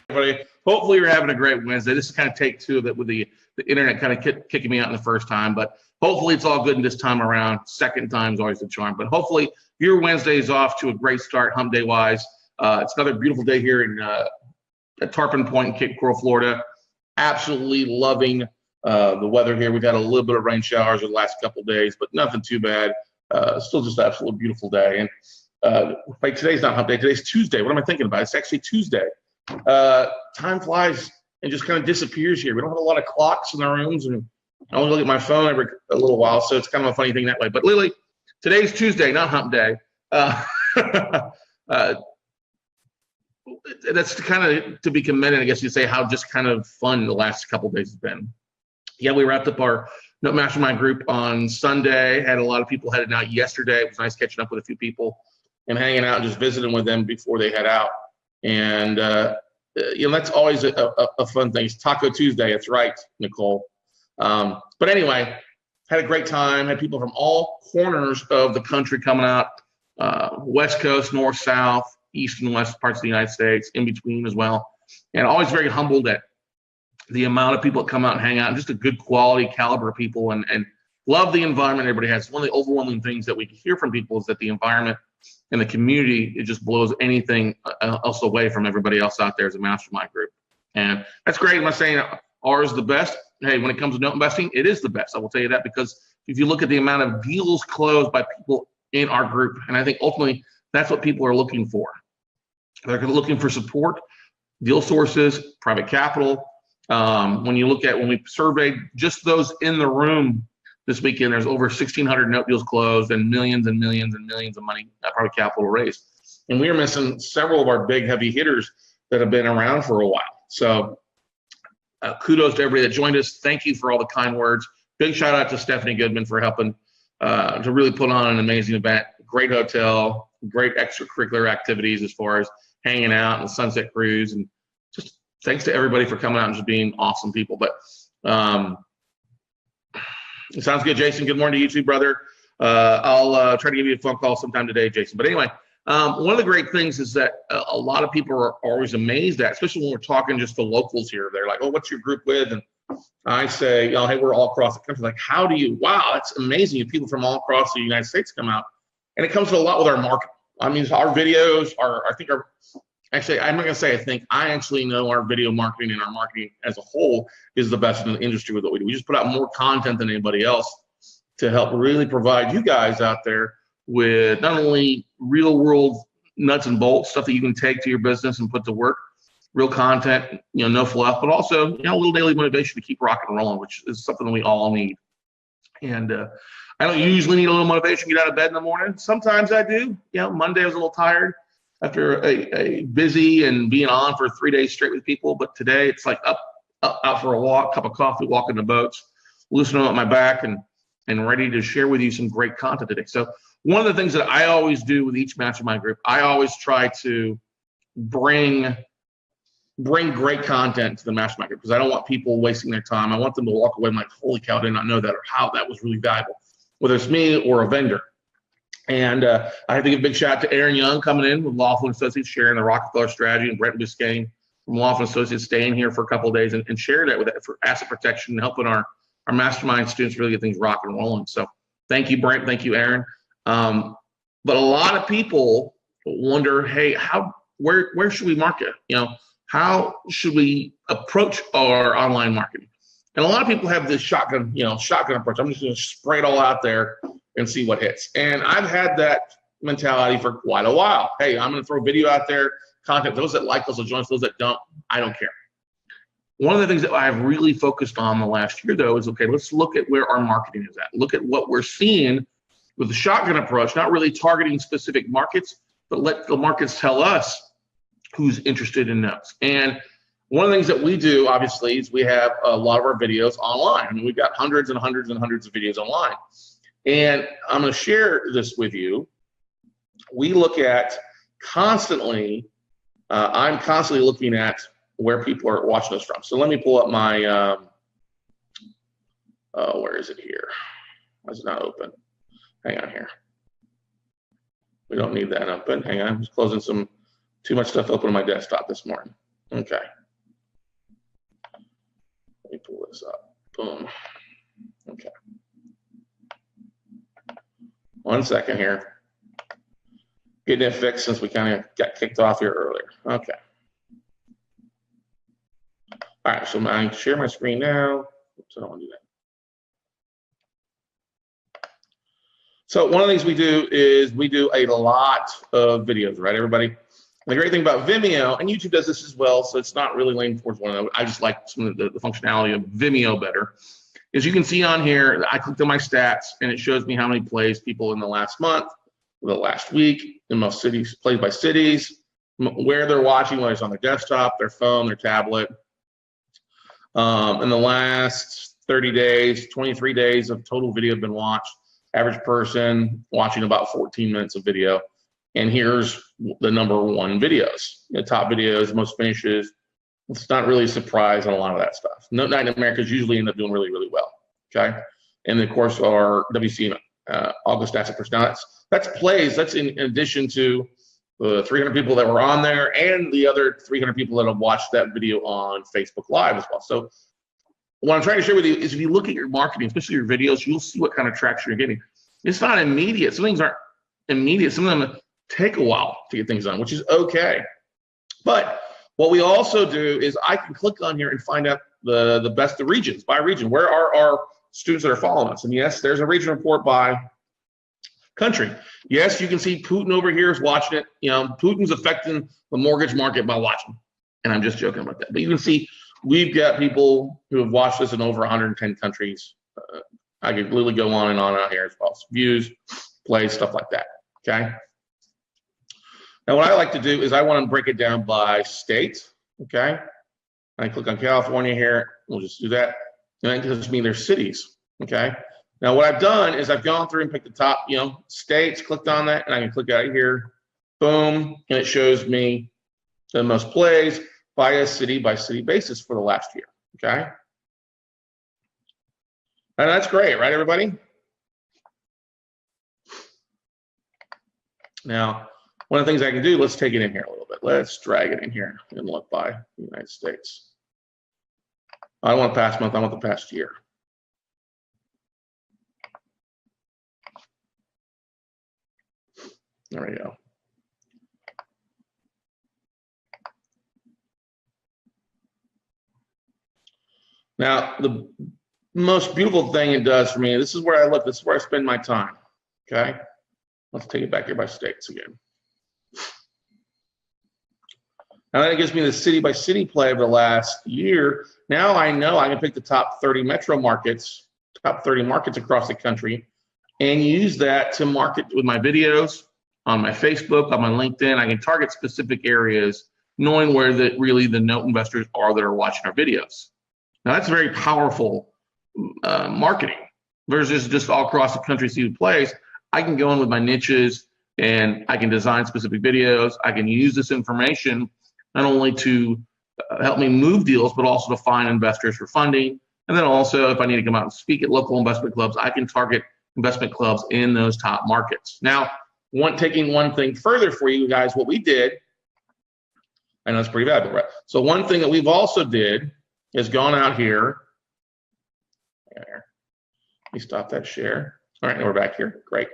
everybody. Hopefully you're having a great Wednesday. This is kind of take two of it with the internet kind of kicking me out in the first time, but hopefully it's all good in this time around. Second time's always the charm, but hopefully your Wednesday is off to a great start hump day wise. It's another beautiful day here in at Tarpon Point in Cape Coral, Florida. Absolutely loving the weather here. We've had a little bit of rain showers the last couple of days, but nothing too bad. Still just an absolutely beautiful day. And like today's not hump day, today's Tuesday. What am I thinking about? It's actually Tuesday. Time flies and just kind of disappears here. We don't have a lot of clocks in our rooms, and I only look at my phone every a little while, so it's kind of a funny thing that way. But Lily, today's Tuesday, not hump day. That's kind of to be commended, I guess you'd say, how just kind of fun the last couple of days has been. Yeah, we wrapped up our Note Mastermind group on Sunday. Had a lot of people headed out yesterday. It was nice catching up with a few people and hanging out and just visiting with them before they head out. And that's always a fun thing. It's Taco Tuesday. That's right, Nicole. But anyway, had a great time. Had people from all corners of the country coming out, West Coast, North, South, East and West parts of the United States, in between as well. And always very humbled at the amount of people that come out and hang out, and just a good quality caliber of people, and love the environment everybody has. One of the overwhelming things that we hear from people is that the environment and the community, it just blows anything else away from everybody else out there as a mastermind group. And that's great. I'm not saying ours is the best. Hey, when it comes to note investing, it is the best. I will tell you that, because if you look at the amount of deals closed by people in our group, and I think ultimately that's what people are looking for. They're looking for support, deal sources, private capital. When we surveyed just those in the room this weekend, there's over 1,600 note deals closed and millions and millions and millions of money, private capital raised. And we are missing several of our big heavy hitters that have been around for a while. So kudos to everybody that joined us. Thank you for all the kind words. Big shout out to Stephanie Goodman for helping to really put on an amazing event. Great hotel, great extracurricular activities as far as hanging out and the sunset cruise, and just thanks to everybody for coming out and just being awesome people. But it sounds good, Jason. Good morning to you too, brother. I'll try to give you a phone call sometime today, Jason. But anyway, one of the great things is that a lot of people are always amazed at, especially when we're talking just the locals here. They're like, oh, what's your group with? And I say, hey, we're all across the country. Like, how do you, wow, it's amazing if people from all across the United States come out. And it comes to a lot with our marketing. I mean, our videos actually, I'm not gonna say I actually know our video marketing and our marketing as a whole is the best in the industry with what we do. We just put out more content than anybody else to help really provide you guys out there with not only real world nuts and bolts, stuff that you can take to your business and put to work, real content, no fluff, but also, a little daily motivation to keep rocking and rolling, which is something that we all need. And I don't usually need a little motivation to get out of bed in the morning. Sometimes I do. Monday I was a little tired after a busy and being on for 3 days straight with people. But today it's like up, out for a walk, cup of coffee, walking the boats, loosening up my back, and ready to share with you some great content today. So one of the things that I always do with each mastermind group, I always try to bring great content to the mastermind group, because I don't want people wasting their time. I want them to walk away and like, holy cow, I did not know that, or how that was really valuable, whether it's me or a vendor. And I have to give a big shout out to Aaron Young coming in with Lawful Associates, sharing the Rockefeller strategy, and Brent Biscayne from Lawful Associates staying here for a couple of days and share that with it for asset protection and helping our mastermind students really get things rocking and rolling. So thank you, Brent. Thank you, Aaron. But a lot of people wonder, hey, where should we market? How should we approach our online marketing? And a lot of people have this shotgun approach. I'm just going to spray it all out there and see what hits. And I've had that mentality for quite a while. Hey, I'm going to throw video out there, content. Those that like, those that join, those that don't, I don't care. One of the things that I've really focused on the last year, though, is, okay, let's look at where our marketing is at. Look at what we're seeing with the shotgun approach, not really targeting specific markets, but let the markets tell us who's interested in notes. And one of the things that we do, obviously, is we have a lot of our videos online. I mean, we've got hundreds and hundreds and hundreds of videos online. And I'm going to share this with you. We look at constantly, I'm constantly looking at where people are watching us from. So let me pull up my, where is it here? Why is it not open? Hang on here. We don't need that open. Hang on, I'm just closing too much stuff open on my desktop this morning. Okay, Let me pull this up. Boom. Okay. 1 second here. Getting it fixed since we kind of got kicked off here earlier. Okay. All right, so I share my screen now. Oops, I don't want to do that. So one of the things we do is we do a lot of videos, right, everybody? And the great thing about Vimeo, and YouTube does this as well, so it's not really leaning towards one another. I just like some of the functionality of Vimeo better. As you can see on here, I clicked on my stats, and it shows me how many plays people in the last month, the last week, in most cities, plays by cities, where they're watching, whether it's on their desktop, their phone, their tablet. In the last 30 days, 23 days of total video have been watched. Average person watching about 14 minutes of video. And here's the #1 videos. The top videos, most finishes. It's not really a surprise on a lot of that stuff. Note Night in America usually end up doing really, really well. Okay. And of course, our WC August stats, of course. Now that's plays. That's in addition to the 300 people that were on there and the other 300 people that have watched that video on Facebook Live as well. So what I'm trying to share with you is if you look at your marketing, especially your videos, you'll see what kind of traction you're getting. It's not immediate. Some things aren't immediate. Some of them take a while to get things done, which is okay. But what we also do is I can click on here and find out the regions by region. Where are our students that are following us? And yes, there's a region report by country. Yes, you can see Putin over here is watching it. You know, Putin's affecting the mortgage market by watching. And I'm just joking about that. But you can see we've got people who have watched this in over 110 countries. I could literally go on and on out here as well. So views, plays, stuff like that. Okay. Now, what I like to do is I want to break it down by state. Okay. I click on California here. We'll just do that. And that gives me their cities. Okay. Now, what I've done is I've gone through and picked the top, states, clicked on that, and I can click out here. Boom. And it shows me the most plays by a city basis for the last year. Okay. And that's great, right, everybody? Now, one of the things I can do, let's take it in here a little bit. Let's drag it in here and look by the United States. I don't want the past month, I want the past year. There we go. Now, the most beautiful thing it does for me, this is where I look, this is where I spend my time, okay? Let's take it back here by states again. Now that gives me the city by city play of the last year. Now I know I can pick the top 30 metro markets, top 30 markets across the country, and use that to market with my videos on my Facebook, on my LinkedIn. I can target specific areas, knowing where really the note investors are that are watching our videos. Now that's very powerful marketing versus just all across the country see who plays. I can go in with my niches and I can design specific videos. I can use this information not only to help me move deals, but also to find investors for funding. And then also, if I need to come out and speak at local investment clubs, I can target investment clubs in those top markets. Now, taking one thing further for you guys, what we did, I know it's pretty valuable, right? So one thing that we've also did is gone out here. Let me stop that share. All right, now we're back here. Great.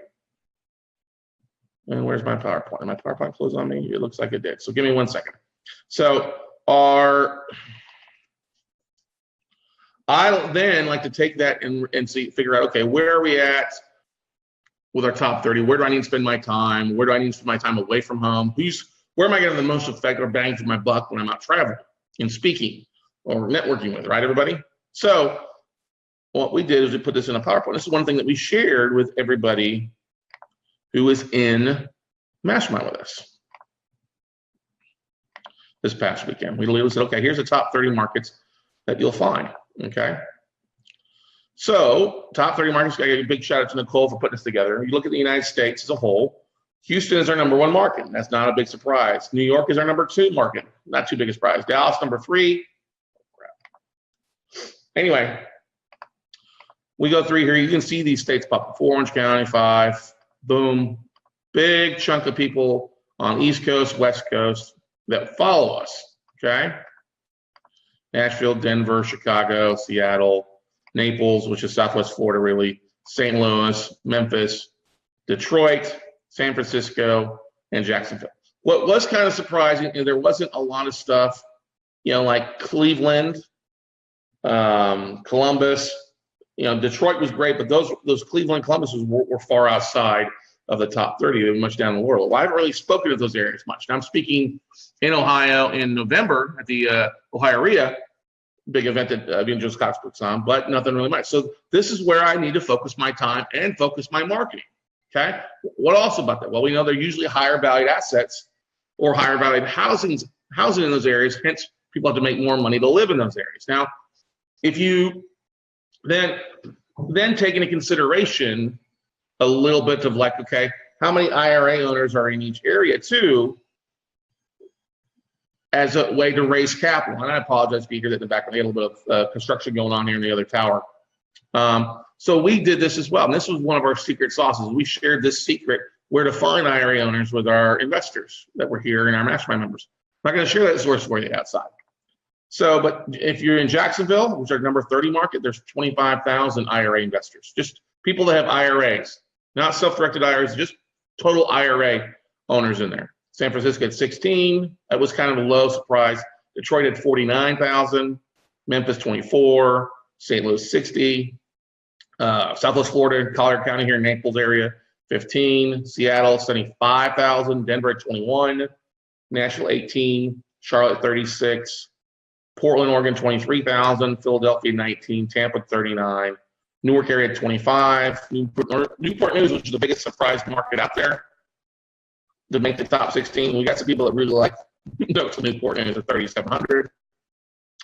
And where's my PowerPoint? Did my PowerPoint close on me? It looks like it did. So give me 1 second. So I then like to take that and figure out, okay, where are we at with our top 30? Where do I need to spend my time? Where do I need to spend my time away from home? Where am I getting the most effect or bang for my buck when I'm out traveling and speaking or networking with, right, everybody? So what we did is we put this in a PowerPoint. This is one thing that we shared with everybody who was in Mastermind with us this past weekend. We literally said, okay, here's the top 30 markets that you'll find, okay? So top 30 markets, I give a big shout out to Nicole for putting this together. You look at the United States as a whole, Houston is our #1 market. That's not a big surprise. New York is our #2 market. Not too big a surprise. Dallas, #3. Anyway, we go through here. You can see these states pop up. 4 Orange County, 5. Boom. Big chunk of people on East Coast, West Coast that follow us, okay? Nashville, Denver, Chicago, Seattle, Naples, which is Southwest Florida, really, St. Louis, Memphis, Detroit, San Francisco, and Jacksonville. What was kind of surprising is there wasn't a lot of stuff, like Cleveland, Columbus. Detroit was great, but those Cleveland, Columbus were far outside of the top 30. They were much down the world. Well, I haven't really spoken to those areas much. Now I'm speaking in Ohio in November at the Ohio RIA, big event that Joe Scott puts on, but nothing really much. So this is where I need to focus my time and focus my marketing. Okay. What else about that? Well, we know they're usually higher valued assets or higher valued housing in those areas. Hence, people have to make more money to live in those areas. Now, if you then take into consideration a little bit of like, okay, how many IRA owners are in each area too, as a way to raise capital. And I apologize if you hear that in the background. We had a little bit of construction going on here in the other tower. So we did this as well. And this was one of our secret sauces. We shared this secret where to find IRA owners with our investors that were here and our mastermind members. I'm not going to share that source for you outside. So, but if you're in Jacksonville, which is our number 30 market, there's 25,000 IRA investors, just people that have IRAs, not self-directed IRAs, just total IRA owners in there. San Francisco had 16. That was kind of a low surprise. Detroit had 49,000. Memphis 24. St. Louis 60. Southwest Florida, Collier County here in Naples area 15. Seattle 75,000. Denver at 21. Nashville 18. Charlotte 36. Portland, Oregon 23,000. Philadelphia 19. Tampa 39. Newark area 25. Newport News, which is the biggest surprise market out there, to make the top 16. We got some people that really like Newport News at 3,700.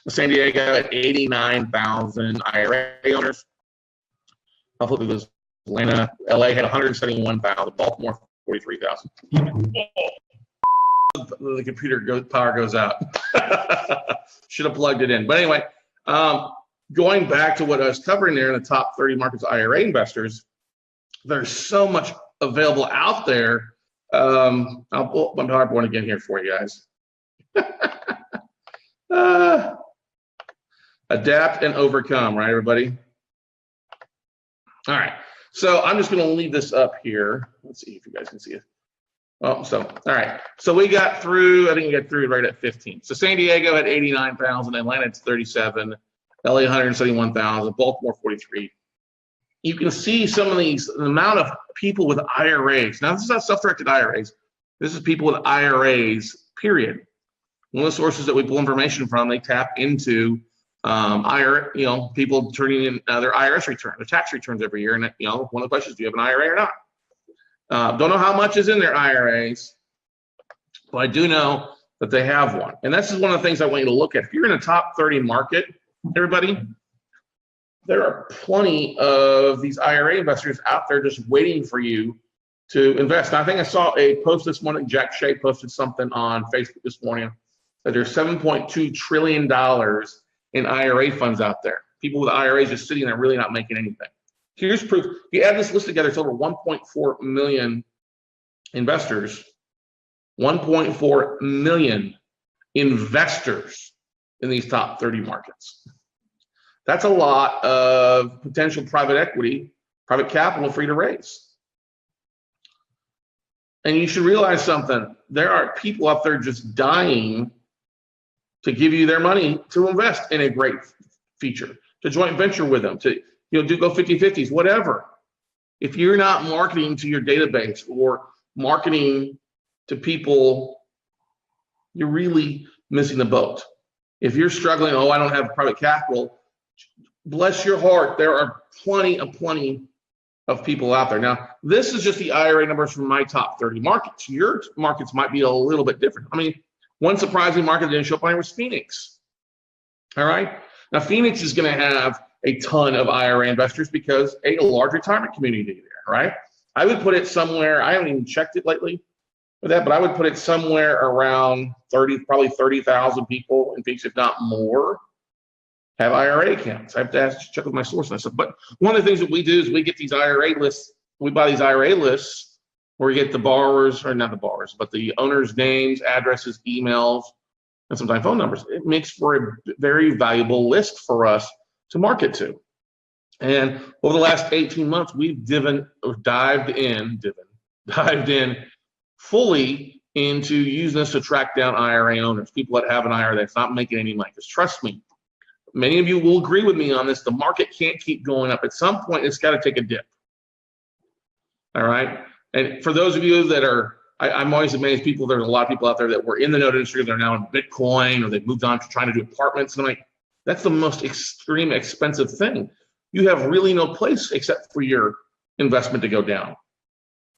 San Diego at 89,000 IRA owners. I'll flip it to Atlanta. LA had 171,000. Baltimore 43,000. The computer power goes out. Should have plugged it in. But anyway, going back to what I was covering there in the top 30 markets IRA investors, there's so much available out there. I'll pull up my PowerPoint again here for you guys. Adapt and overcome, right, everybody? All right. So I'm just going to leave this up here. Let's see if you guys can see it. Oh, so, all right. So we got through, I think we got through right at 15. So San Diego had 89,000, Atlanta at 37, LA 171,000, Baltimore 43. You can see some of these, the amount of people with IRAs. Now, this is not self-directed IRAs. This is people with IRAs, period. One of the sources that we pull information from, they tap into IRA, people turning in their IRS return, their tax returns every year. And, one of the questions, do you have an IRA or not? Don't know how much is in their IRAs, but I do know that they have one. And this is one of the things I want you to look at. If you're in a top 30 market, everybody, there are plenty of these IRA investors out there just waiting for you to invest. Now, I think I saw a post this morning. Jack Shea posted something on Facebook this morning that there's $7.2 trillion in IRA funds out there. People with IRAs just sitting there really not making anything. Here's proof. If you add this list together, it's over 1.4 million investors, 1.4 million investors in these top 30 markets. That's a lot of potential private equity, private capital for you to raise. And you should realize something. There are people out there just dying to give you their money to invest in a great feature, to joint venture with them, to do go 50-50s, whatever. If you're not marketing to your database or marketing to people, you're really missing the boat. If you're struggling, I don't have private capital, bless your heart, there are plenty of people out there. Now, this is just the IRA numbers from my top 30 markets. Your markets might be a little bit different. I mean, one surprising market that didn't show up on here was Phoenix. All right. Now, Phoenix is going to have a ton of IRA investors because a large retirement community there, right? I would put it somewhere, I haven't even checked it lately with that, but I would put it somewhere around 30, probably 30,000 people in Phoenix, if not more, have IRA accounts. I have to check with my source and stuff. But one of the things that we do is we get these IRA lists, we buy these IRA lists where we get the borrowers, or not the borrowers, but the owners' names, addresses, emails, and sometimes phone numbers. It makes for a very valuable list for us to market to. And over the last 18 months, we've dived in fully into using this to track down IRA owners, people that have an IRA that's not making any money. Because trust me, many of you will agree with me on this. The market can't keep going up. At some point, it's got to take a dip. All right. And for those of you that are, I'm always amazed. There's a lot of people out there that were in the note industry. They're now in Bitcoin, or they've moved on to trying to do apartments. And I'm like, that's the most extreme expensive thing. You have really no place except for your investment to go down.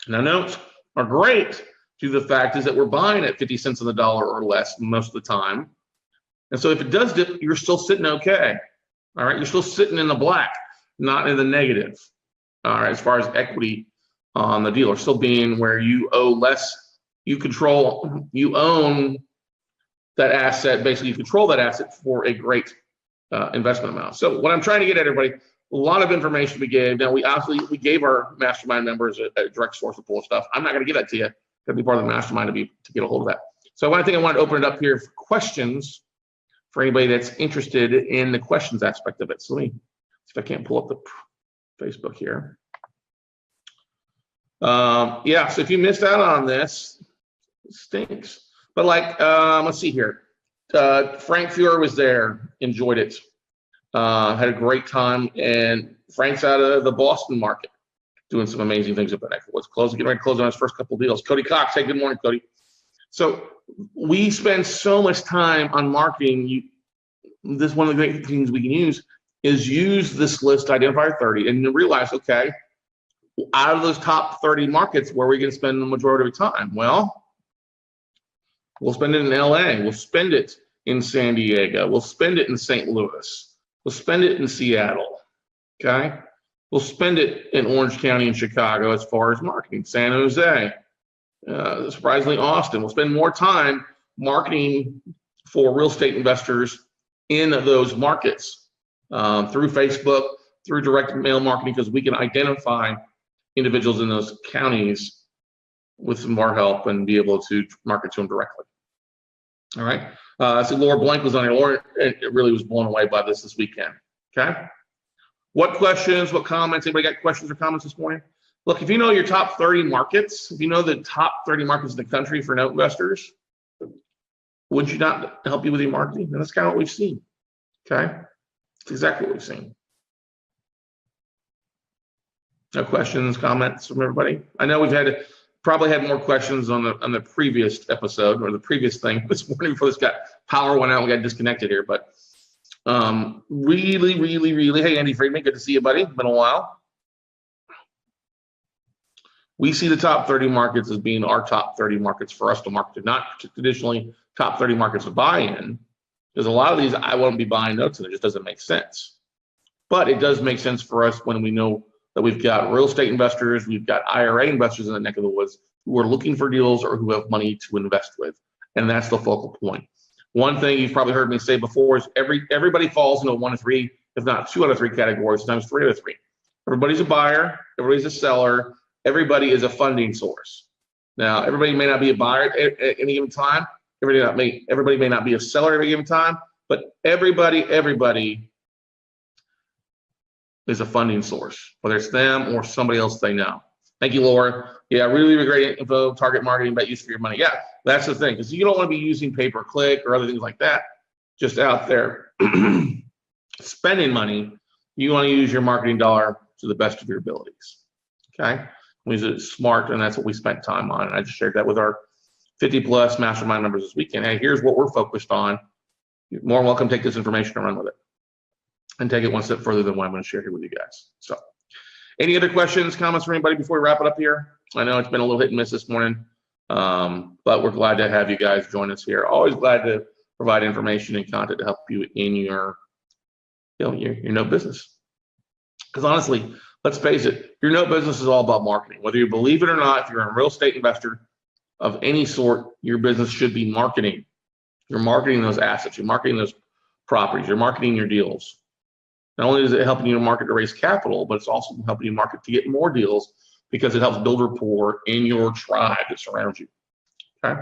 Now, notes are great due to the fact is that we're buying at 50 cents on the dollar or less most of the time. And so if it does dip, you're still sitting okay. All right. You're still sitting in the black, not in the negative. All right. As far as equity on the deal, or still being where you owe less, you own that asset. Basically, you control that asset for a great investment amount. So what I'm trying to get at, everybody, a lot of information we gave. Now, we gave our mastermind members a direct source of full stuff. I'm not going to give that to you. Got to be part of the mastermind to get a hold of that. So I wanted to open it up here for questions for anybody that's interested in the questions aspect of it. So let me see if I can't pull up the Facebook here. Yeah, so if you missed out on this, it stinks. But let's see here. Frank Fuhrer was there, enjoyed it, had a great time, and Frank's out of the Boston market, doing some amazing things up at Equitable. Getting ready to close on his first couple of deals. Cody Cox, hey, good morning, Cody. So we spend so much time on marketing. This is one of the great things we can use this list to identify 30 and realize, okay, out of those top 30 markets, where are we going to spend the majority of our time? Well, we'll spend it in LA. We'll spend it in San Diego. We'll spend it in St. Louis. We'll spend it in Seattle. Okay. We'll spend it in Orange County and Chicago as far as marketing. San Jose, surprisingly, Austin. We'll spend more time marketing for real estate investors in those markets through Facebook, through direct mail marketing, because we can identify individuals in those counties with some more help and be able to market to them directly. All right. So Laura Blank was on here. Laura really was blown away by this weekend. Okay. What questions, what comments? Anybody got questions or comments this morning? Look, if you know your top 30 markets, if you know the top 30 markets in the country for note investors, would you not help you with your marketing? And that's kind of what we've seen. Okay. That's exactly what we've seen. No questions, comments from everybody? I know we've probably had more questions on the previous episode, or the previous thing this morning before power went out. We got disconnected here, but really, hey, Andy Friedman, good to see you, buddy. Been a while. We see the top 30 markets as being our top 30 markets for us to market to, not traditionally top 30 markets to buy in, because a lot of these I won't be buying notes in. It just doesn't make sense. But it does make sense for us when we know that we've got real estate investors, we've got IRA investors in the neck of the woods who are looking for deals or who have money to invest with. And that's the focal point. One thing you've probably heard me say before is everybody falls into one of three, if not two out of three categories, sometimes three out of three. Everybody's a buyer, everybody's a seller, everybody is a funding source. Now, everybody may not be a buyer at any given time. Everybody may not be a seller at any given time, but everybody is a funding source, whether it's them or somebody else they know. Thank you, Laura. Yeah, really great info, target marketing, bet use for your money. Yeah, that's the thing, because you don't want to be using pay-per-click or other things like that, just out there spending money. You want to use your marketing dollar to the best of your abilities. Okay, we use it smart, and that's what we spent time on. And I just shared that with our 50+ mastermind members this weekend. Hey, here's what we're focused on. You're more than welcome to take this information and run with it, and take it one step further than what I'm going to share here with you guys. So, any other questions, comments from anybody before we wrap it up here? I know it's been a little hit and miss this morning, but we're glad to have you guys join us here. Always glad to provide information and content to help you in your note business. Because honestly, let's face it, your note business is all about marketing. Whether you believe it or not, if you're a real estate investor of any sort, your business should be marketing. You're marketing those assets. You're marketing those properties. You're marketing your deals. Not only is it helping you market to raise capital, but it's also helping you market to get more deals, because it helps build rapport in your tribe that surrounds you. Okay.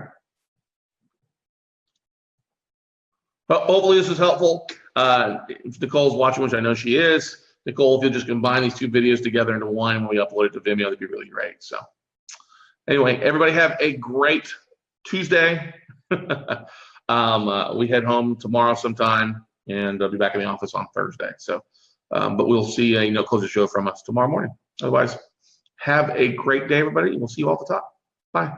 But hopefully this was helpful. If Nicole's watching, which I know she is, Nicole, if you'll just combine these two videos together into one when we upload it to Vimeo, that'd be really great. So anyway, everybody have a great Tuesday. We head home tomorrow sometime, and I'll be back in the office on Thursday. So, but we'll see close the show from us tomorrow morning. Otherwise, have a great day, everybody. We'll see you all at the top. Bye.